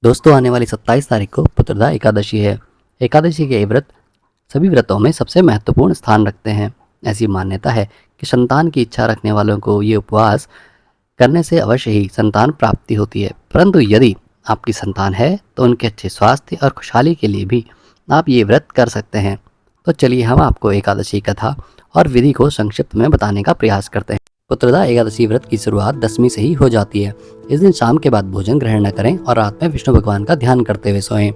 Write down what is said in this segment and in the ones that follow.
दोस्तों, आने वाली 27 तारीख को पुत्रदा एकादशी है। एकादशी के ये व्रत सभी व्रतों में सबसे महत्वपूर्ण स्थान रखते हैं। ऐसी मान्यता है कि संतान की इच्छा रखने वालों को ये उपवास करने से अवश्य ही संतान प्राप्ति होती है। परंतु यदि आपकी संतान है तो उनके अच्छे स्वास्थ्य और खुशहाली के लिए भी आप ये व्रत कर सकते हैं। तो चलिए हम आपको एकादशी कथा और विधि को संक्षिप्त में बताने का प्रयास करते हैं। पुत्रदा एकादशी व्रत की शुरुआत दशमी से ही हो जाती है। इस दिन शाम के बाद भोजन ग्रहण न करें और रात में विष्णु भगवान का ध्यान करते हुए सोएं।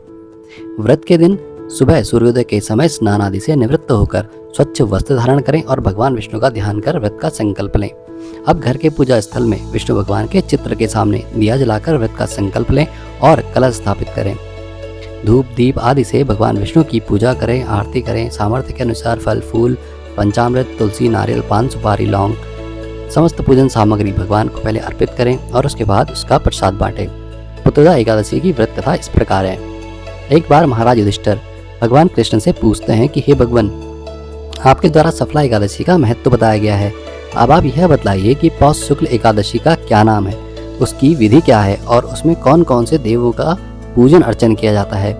व्रत के दिन सुबह सूर्योदय के समय स्नान आदि से निवृत्त होकर स्वच्छ वस्त्र धारण करें और भगवान विष्णु का ध्यान कर व्रत का संकल्प लें। अब घर के पूजा स्थल में विष्णु भगवान के चित्र के सामने दिया जलाकर व्रत का संकल्प लें और कलश स्थापित करें। धूप दीप आदि से भगवान विष्णु की पूजा करें, आरती करें। सामर्थ्य के अनुसार फल फूल, पंचामृत, तुलसी, नारियल, पान, सुपारी, लौंग समस्त पूजन सामग्री भगवान को पहले अर्पित करें और उसके बाद उसका प्रसाद बांटें। पुत्रदा एकादशी की व्रत कथा इस प्रकार है। एक बार महाराज युधिष्ठिर भगवान कृष्ण से पूछते हैं कि हे भगवान, आपके द्वारा सफला एकादशी का महत्व बताया गया है। अब आप यह बतलाइए कि पौष शुक्ल एकादशी का क्या नाम है, उसकी विधि क्या है और उसमें कौन कौन से देवों का पूजन अर्चन किया जाता है।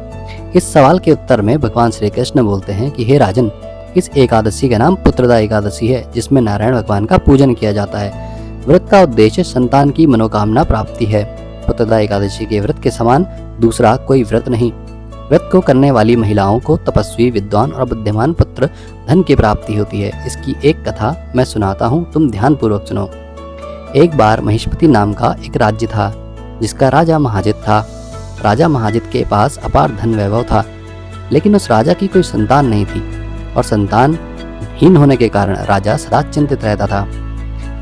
इस सवाल के उत्तर में भगवान श्री कृष्ण बोलते हैं कि हे राजन, इस एकादशी का नाम पुत्रदा एकादशी है, जिसमें नारायण भगवान का पूजन किया जाता है। व्रत का उद्देश्य संतान की मनोकामना प्राप्ति है। पुत्रदा एकादशी के व्रत के समान दूसरा कोई व्रत नहीं। व्रत को करने वाली महिलाओं को तपस्वी, विद्वान और बुद्धिमान पुत्र धन की प्राप्ति होती है। इसकी एक कथा मैं सुनाता हूँ, तुम ध्यान पूर्वक सुनो। एक बार महिष्मति नाम का एक राज्य था, जिसका राजा महाजित था। राजा महाजित के पास अपार धन वैभव था, लेकिन उस राजा की कोई संतान नहीं थी और संतानहीन होने के कारण राजा सदा चिंतित रहता था।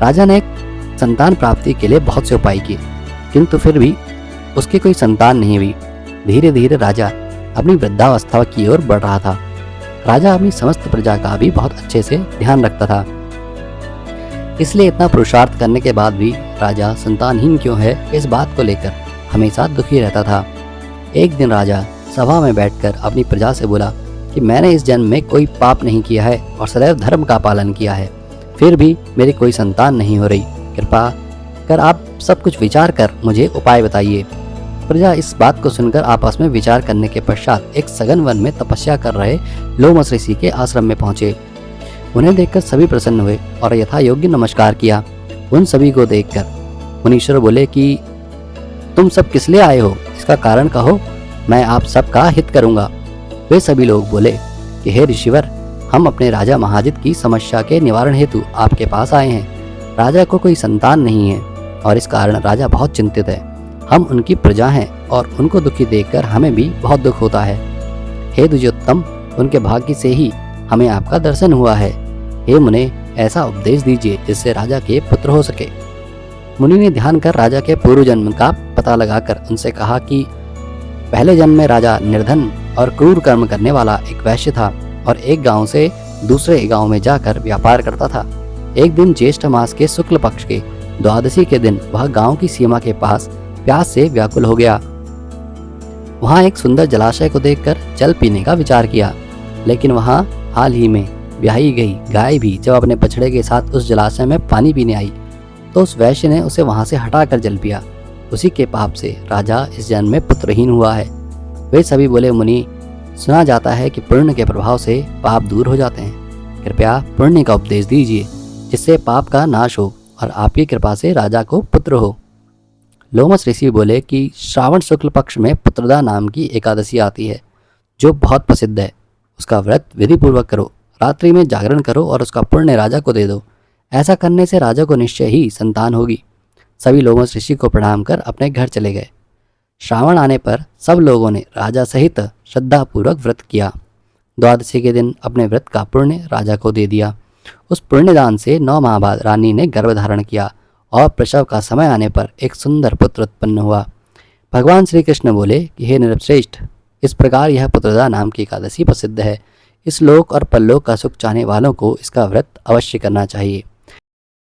राजा ने संतान प्राप्ति के लिए बहुत से उपाय किए, किंतु फिर भी उसकी कोई संतान नहीं हुई। धीरे धीरे राजा अपनी वृद्धावस्था की ओर बढ़ रहा था। राजा अपनी समस्त प्रजा का भी बहुत अच्छे से ध्यान रखता था, इसलिए इतना पुरुषार्थ करने के बाद भी राजा संतानहीन क्यों है, इस बात को लेकर हमेशा दुखी रहता था। एक दिन राजा सभा में बैठकर अपनी प्रजा से बोला कि मैंने इस जन्म में कोई पाप नहीं किया है और सदैव धर्म का पालन किया है, फिर भी मेरी कोई संतान नहीं हो रही। कृपा कर आप सब कुछ विचार कर मुझे उपाय बताइए। प्रजा इस बात को सुनकर आपस में विचार करने के पश्चात एक सघन वन में तपस्या कर रहे लोमस ऋषि के आश्रम में पहुंचे। उन्हें देखकर सभी प्रसन्न हुए और यथा योग्य नमस्कार किया। उन सभी को देखकर मुनीश्वर बोले कि तुम सब किस लिए आए हो, इसका कारण कहो, मैं आप सबका हित करूंगा। वे सभी लोग बोले कि हे ऋषिवर, हम अपने राजा महाजित की समस्या के निवारण हेतु आपके पास आए हैं। राजा को कोई संतान नहीं है और इस कारण राजा बहुत चिंतित है। हम उनकी प्रजा हैं और उनको दुखी देखकर हमें भी बहुत दुख होता है। हे द्विजोत्तम, उनके भाग्य से ही हमें आपका दर्शन हुआ है। हे मुने, ऐसा उपदेश दीजिए जिससे राजा के पुत्र हो सके। मुनि ने ध्यान कर राजा के पूर्व जन्म का पता लगाकर उनसे कहा कि पहले जन्म में राजा निर्धन और क्रूर कर्म करने वाला एक वैश्य था और एक गांव से दूसरे गांव में जाकर व्यापार करता था। एक दिन ज्येष्ठ मास के शुक्ल पक्ष के द्वादशी के दिन वह गांव की सीमा के पास प्यास से व्याकुल हो गया। वहां एक सुंदर जलाशय को देखकर जल पीने का विचार किया, लेकिन वहां हाल ही में ब्याही गई गाय भी जब अपने बछड़े के साथ उस जलाशय में पानी पीने आई तो उस वैश्य ने उसे वहां से हटाकर जल पिया। उसी के पाप से राजा इस जन्म में पुत्रहीन हुआ है। वे सभी बोले, मुनि, सुना जाता है कि पुण्य के प्रभाव से पाप दूर हो जाते हैं। कृपया पुण्य का उपदेश दीजिए जिससे पाप का नाश हो और आपकी कृपा से राजा को पुत्र हो। लोमस ऋषि बोले कि श्रावण शुक्ल पक्ष में पुत्रदा नाम की एकादशी आती है, जो बहुत प्रसिद्ध है। उसका व्रत विधि पूर्वक करो, रात्रि में जागरण करो और उसका पुण्य राजा को दे दो। ऐसा करने से राजा को निश्चय ही संतान होगी। सभी लोमस ऋषि को प्रणाम कर अपने घर चले गए। श्रावण आने पर सब लोगों ने राजा सहित श्रद्धापूर्वक व्रत किया। द्वादशी के दिन अपने व्रत का पुण्य राजा को दे दिया। उस पुण्यदान से 9 माह बाद रानी ने गर्भ धारण किया और प्रसव का समय आने पर एक सुंदर पुत्र उत्पन्न हुआ। भगवान श्री कृष्ण बोले कि हे नृपश्रेष्ठ, इस प्रकार यह पुत्रदा नाम की एकादशी प्रसिद्ध है। इस लोक और परलोक का सुख चाहने वालों को इसका व्रत अवश्य करना चाहिए।